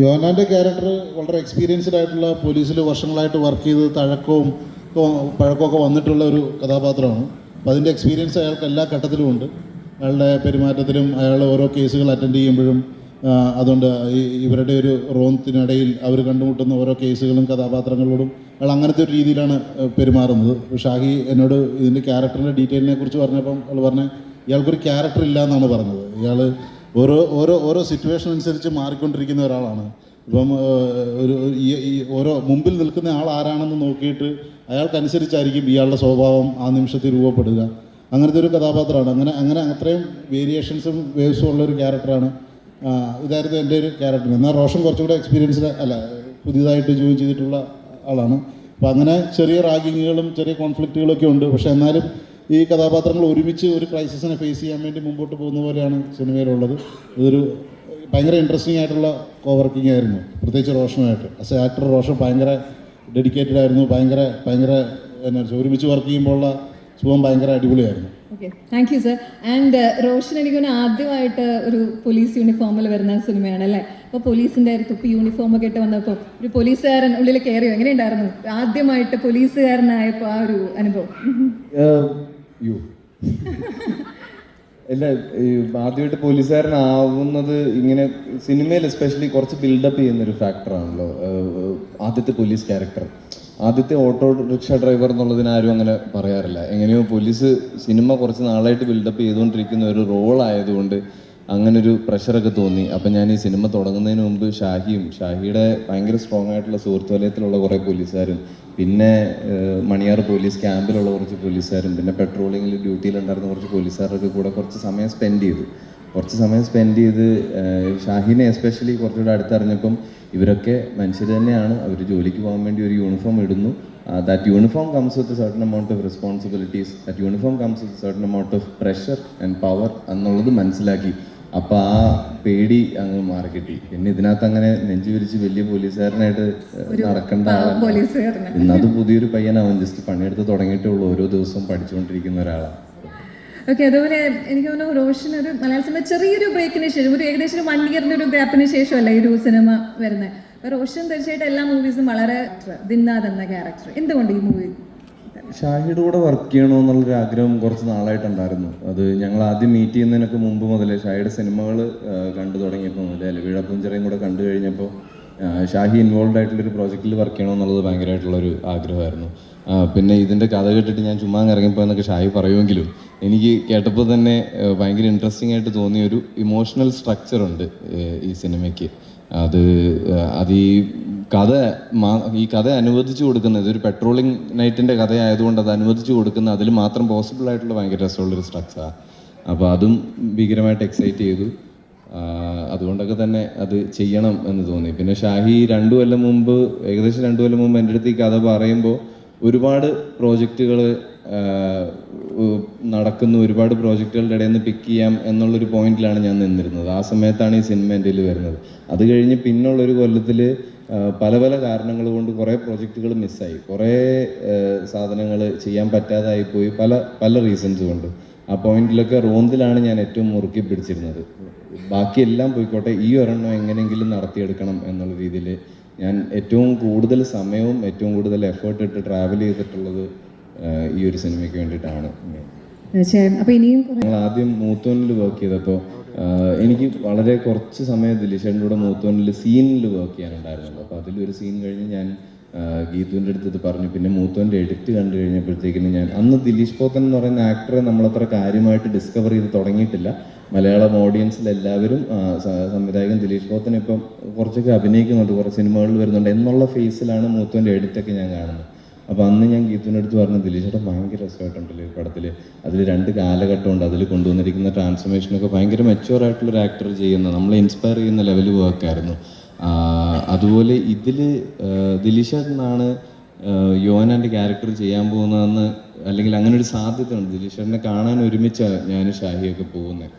യോനാൻ്റെ character വളരെ experienced ആയിട്ടുള്ള പോലീസിൽ വർഷങ്ങളായിട്ട് വർക്ക് ചെയ്ത് തഴക്കവും പഴക്കമൊക്കെ വന്നിട്ടുള്ള ഒരു കഥാപാത്രമാണ്. അപ്പോൾ അതിൻ്റെ എക്സ്പീരിയൻസ് അയാൾക്ക് എല്ലാ ഘട്ടത്തിലും ഉണ്ട്. അയാളുടെ പെരുമാറ്റത്തിലും അയാൾ ഓരോ കേസുകൾ അറ്റൻഡ് ചെയ്യുമ്പോഴും അതുകൊണ്ട് ഇവരുടെ ഒരു റോത്തിനിടയിൽ അവർ കണ്ടുമുട്ടുന്ന ഓരോ കേസുകളും കഥാപാത്രങ്ങളോടും അയാൾ അങ്ങനത്തെ ഒരു രീതിയിലാണ് പെരുമാറുന്നത്. ഷാഹി എന്നോട് ഇതിൻ്റെ ക്യാരക്ടറിൻ്റെ ഡീറ്റെയിലിനെ കുറിച്ച് പറഞ്ഞപ്പം അയാൾ പറഞ്ഞ ഇയാൾക്കൊരു ക്യാരക്ടർ ഇല്ല എന്നാണ് പറഞ്ഞത്. ഇയാൾ ഓരോ സിറ്റുവേഷൻ അനുസരിച്ച് മാറിക്കൊണ്ടിരിക്കുന്ന ഒരാളാണ്. ഇപ്പം ഓരോ മുമ്പിൽ നിൽക്കുന്ന ആൾ ആരാണെന്ന് നോക്കിയിട്ട് അയാൾക്കനുസരിച്ചായിരിക്കും ഇയാളുടെ സ്വഭാവം ആ നിമിഷത്തിൽ രൂപപ്പെടുക. അങ്ങനത്തെ ഒരു കഥാപാത്രമാണ്. അങ്ങനെ അത്രയും വേരിയേഷൻസും വേവ്സും ഉള്ളൊരു ക്യാരക്ടറാണ്. ഇതായിരുന്നു എൻ്റെ ഒരു ക്യാരക്ടർ. എന്നാൽ റോഷൻ കുറച്ചുകൂടെ എക്സ്പീരിയൻസ്ഡ് പുതിയതായിട്ട് ജോയിൻ ചെയ്തിട്ടുള്ള ആളാണ്. അപ്പോൾ അങ്ങനെ ചെറിയ റാഗിങ്ങുകളും ചെറിയ കോൺഫ്ലിക്റ്റുകളൊക്കെ ഉണ്ട്. പക്ഷേ എന്നാലും ഈ കഥാപാത്രങ്ങൾ ഒരുമിച്ച് ഒരു ക്രൈസിസിനെ ഫേസ് ചെയ്യാൻ വേണ്ടി മുമ്പോട്ട് പോകുന്ന പോലെയാണ് സിനിമയിലുള്ളത്. ഇതൊരു ഭയങ്കര ഇൻട്രസ്റ്റിംഗ് ആയിട്ടുള്ള കോവർക്കിംഗ് ആയിരുന്നു, പ്രത്യേകിച്ച് റോഷനുമായിട്ട്. ആസ് എ ആക്ടർ റോഷൻ ഭയങ്കര ഡെഡിക്കേറ്റഡ് ആയിരുന്നു. ഭയങ്കര എന്നാ ഒരുമിച്ച് വർക്ക് ചെയ്യുമ്പോഴുള്ള സുഖം ഭയങ്കര അടിപൊളിയായിരുന്നു. Okay, thank you sir. And Roshan എനിക്ക് ആദ്യമായിട്ട് ഒരു പോലീസ് യൂണിഫോമിൽ വരുന്ന സിനിമയാണ് അല്ലേ? അപ്പോൾ പോലീസിൻ്റെ ഒരു തൊപ്പി യൂണിഫോമൊക്കെ ഇട്ട് വന്നപ്പോൾ ഒരു പോലീസുകാരൻ ഉള്ളിൽ കയറിയോ? എങ്ങനെയുണ്ടായിരുന്നു ആദ്യമായിട്ട് പോലീസുകാരനായപ്പോൾ ആ ഒരു അനുഭവം? അല്ല, ആദ്യമായിട്ട് പോലീസുകാരനാവുന്നത് ഇങ്ങനെ സിനിമയിൽ എസ്പെഷ്യലി കുറച്ച് ബിൽഡപ്പ് ചെയ്യുന്നൊരു ഫാക്ടറാണല്ലോ ആദ്യത്തെ പോലീസ് ക്യാരക്ടർ. ആദ്യത്തെ ഓട്ടോറിക്ഷ ഡ്രൈവർ എന്നുള്ളതിന് ആരും അങ്ങനെ പറയാറില്ല. എങ്ങനെയോ പോലീസ് സിനിമ കുറച്ച് നാളായിട്ട് ബിൽഡപ്പ് ചെയ്തുകൊണ്ടിരിക്കുന്ന ഒരു റോൾ ആയതുകൊണ്ട് അങ്ങനൊരു പ്രഷറൊക്കെ തോന്നി. അപ്പം ഞാൻ ഈ സിനിമ തുടങ്ങുന്നതിന് മുമ്പ് ഷാഹിയുടെ ഭയങ്കര സ്ട്രോങ് ആയിട്ടുള്ള സുഹൃത്ത് വലയത്തിലുള്ള കുറേ പോലീസുകാരും, പിന്നെ മണിയാർ പോലീസ് ക്യാമ്പിലുള്ള കുറച്ച് പോലീസുകാരും, പിന്നെ പെട്രോളിങ്ങിൽ ഡ്യൂട്ടിയിലുണ്ടായിരുന്ന കുറച്ച് പോലീസുകാരൊക്കെ കൂടെ കുറച്ച് സമയം സ്പെൻഡ് ചെയ്ത് ഷാഹിനെ എസ്പെഷ്യലി കുറച്ചുകൂടെ അടുത്തറിഞ്ഞപ്പം ഇവരൊക്കെ മനുഷ്യർ തന്നെയാണ്, അവർ ജോലിക്ക് പോകാൻ വേണ്ടി ഒരു യൂണിഫോം ഇടുന്നു. That uniform comes with certain amount of responsibilities, that uniform comes with certain amount of pressure and power എന്നുള്ളത് മനസ്സിലാക്കി. അപ്പോൾ ആ പേടി അങ്ങ് മാറിക്കിട്ടി. പിന്നെ ഇതിനകത്ത് അങ്ങനെ നെഞ്ചു വിരിച്ച് വലിയ പോലീസുകാരനായിട്ട് നടക്കേണ്ട ആളാണ്. ഇന്നത് പുതിയൊരു പയ്യനാവും, ജസ്റ്റ് പണിയെടുത്ത് തുടങ്ങിയിട്ടേ ഉള്ളൂ, ഓരോ ദിവസവും പഠിച്ചുകൊണ്ടിരിക്കുന്ന ഒരാളാണ്. ഓക്കെ, അതുപോലെ എനിക്ക് തോന്നുന്നു റോഷൻ ഒരു മലയാള സിനിമ ചെറിയൊരു ബ്രേക്കിന് ശേഷം, ഒരു ഏകദേശം 1 ഇയറിൻ്റെ ഒരു ഗ്യാപ്പിന് ശേഷമല്ല ഈ ഒരു സിനിമ വരുന്നത്. അപ്പോൾ റോഷൻ തീർച്ചയായിട്ടും എല്ലാ മൂവീസും വളരെ ദിന്നാദ് എന്ന ക്യാരക്ടർ, എന്തുകൊണ്ട് ഈ മൂവി? ഷാഹിയുടെ കൂടെ വർക്ക് ചെയ്യണമെന്നുള്ളൊരു ആഗ്രഹം കുറച്ച് നാളായിട്ടുണ്ടായിരുന്നു. അത് ഞങ്ങൾ ആദ്യം മീറ്റ് ചെയ്യുന്നതിനൊക്കെ മുമ്പ് മുതലേ ഷാഹിയുടെ സിനിമകൾ കണ്ടു തുടങ്ങിയപ്പോൾ മുതലേ വീഴപ്പുഞ്ചിറയും കൂടെ കണ്ടു കഴിഞ്ഞപ്പോൾ ഷാഹി ഇൻവോൾവ് ആയിട്ടുള്ളൊരു പ്രോജക്റ്റിൽ വർക്ക് ചെയ്യണമെന്നുള്ളത് ഭയങ്കരമായിട്ടുള്ളൊരു ആഗ്രഹമായിരുന്നു. പിന്നെ ഇതിൻ്റെ കഥ കേട്ടിട്ട് ഞാൻ ചുമ്മാ ഇറങ്ങിപ്പോയെന്നൊക്കെ ഷാഹി പറയുമെങ്കിലും എനിക്ക് കേട്ടപ്പോൾ തന്നെ ഭയങ്കര ഇൻട്രസ്റ്റിംഗ് ആയിട്ട് തോന്നിയൊരു ഇമോഷണൽ സ്ട്രക്ചറുണ്ട് ഈ സിനിമയ്ക്ക്. അത് ഈ കഥ അനുവദിച്ചു കൊടുക്കുന്നത്, ഇതൊരു പെട്രോളിംഗ് നൈറ്റിൻ്റെ കഥയായതുകൊണ്ട് അത് അനുവദിച്ചു കൊടുക്കുന്ന അതിൽ മാത്രം പോസിബിൾ ആയിട്ടുള്ള ഭയങ്കര രസമുള്ളൊരു സ്ട്രക്ചറാണ്. അപ്പോൾ അതും ഭീകരമായിട്ട് എക്സൈറ്റ് ചെയ്തു. അതുകൊണ്ടൊക്കെ തന്നെ അത് ചെയ്യണം എന്ന് തോന്നി. പിന്നെ ഷാഹി ഏകദേശം 2 കൊല്ലം മുമ്പ് എൻ്റെ അടുത്ത് ഈ കഥ പറയുമ്പോൾ ഒരുപാട് പ്രോജക്റ്റുകൾ നടക്കുന്നു, ഒരുപാട് പ്രോജക്റ്റുകളുടെ ഇടയിൽ നിന്ന് പിക്ക് ചെയ്യാം എന്നുള്ളൊരു പോയിന്റിലാണ് ഞാൻ നിന്നിരുന്നത്. ആ സമയത്താണ് ഈ സിനിമ എൻ്റെ കയ്യിൽ വരുന്നത്. അത് കഴിഞ്ഞ് പിന്നുള്ളൊരു കൊല്ലത്തിൽ പല കാരണങ്ങൾ കൊണ്ട് കുറേ പ്രോജക്റ്റുകൾ മിസ്സായി, കുറേ സാധനങ്ങൾ ചെയ്യാൻ പറ്റാതായിപ്പോയി, പല റീസൺസ് കൊണ്ട്. ആ പോയിന്റിലൊക്കെ റോന്തിലാണ് ഞാൻ ഏറ്റവും മുറുക്കി പിടിച്ചിരുന്നത്. ബാക്കിയെല്ലാം പോയിക്കോട്ടെ, ഈ ഒരെണ്ണം എങ്ങനെയെങ്കിലും നടത്തിയെടുക്കണം എന്നുള്ള രീതിയിൽ ഞാൻ ഏറ്റവും കൂടുതൽ സമയവും ഏറ്റവും കൂടുതൽ എഫേർട്ട് ഇട്ട് ട്രാവൽ ചെയ്തിട്ടുള്ളത് ഈ ഒരു സിനിമയ്ക്ക് വേണ്ടിയിട്ടാണ്. ഞങ്ങൾ ആദ്യം മൂത്തോനിൽ വർക്ക് ചെയ്തപ്പോൾ എനിക്ക് വളരെ കുറച്ച് സമയം ദിലീഷേൻ്റെ കൂടെ മൂത്തോനിൽ സീനിൽ വർക്ക് ചെയ്യാനുണ്ടായിരുന്നുള്ളൂ. അപ്പോൾ അതിലൊരു സീൻ കഴിഞ്ഞ് ഞാൻ ഗീതുവിൻ്റെ അടുത്ത് പറഞ്ഞു. പിന്നെ മൂത്തോൻ്റെ എഡിറ്റ് കണ്ടു കഴിഞ്ഞപ്പോഴത്തേക്കിന് ഞാൻ അന്ന് ദിലീഷ് പോത്തൻ എന്ന് പറയുന്ന ആക്ടറെ നമ്മളത്ര കാര്യമായിട്ട് ഡിസ്കവർ ചെയ്ത് തുടങ്ങിയിട്ടില്ല. മലയാളം ഓഡിയൻസിലെല്ലാവരും സംവിധായകൻ ദിലീഷ് പോത്തൻ ഇപ്പം കുറച്ചൊക്കെ അഭിനയിക്കുന്നുണ്ട്, കുറച്ച് സിനിമകളിൽ വരുന്നുണ്ട് എന്നുള്ള ഫേസിലാണ് മൂത്തോൻ്റെ എഡിറ്റൊക്കെ ഞാൻ കാണുന്നത്. അപ്പോൾ അന്ന് ഞാൻ ഗീതുവിൻ്റെ അടുത്ത് പറഞ്ഞു, ദിലീഷേട്ടൻ ഭയങ്കര രസമായിട്ടുണ്ടല്ലോ ഈ പടത്തിൽ, അതിൽ 2 കാലഘട്ടമുണ്ട്, അതിൽ കൊണ്ടുവന്നിരിക്കുന്ന ട്രാൻസ്ഫോർമേഷനൊക്കെ ഭയങ്കര മെച്യൂർ ആയിട്ടുള്ളൊരു ആക്ടർ ചെയ്യുന്ന, നമ്മളെ ഇൻസ്പയർ ചെയ്യുന്ന ലെവൽ വർക്കായിരുന്നു. അതുപോലെ ഇതിൽ ദിലീഷേട്ടനാണ് യോനാൻ്റെ ക്യാരക്ടർ ചെയ്യാൻ പോകുന്നതെന്ന്, അല്ലെങ്കിൽ അങ്ങനെ ഒരു സാധ്യത ഉണ്ട്. ദിലീഷേട്ടനെ കാണാൻ ഒരുമിച്ചാണ് ഞാൻ ഷാഹിയൊക്കെ പോകുന്നത്.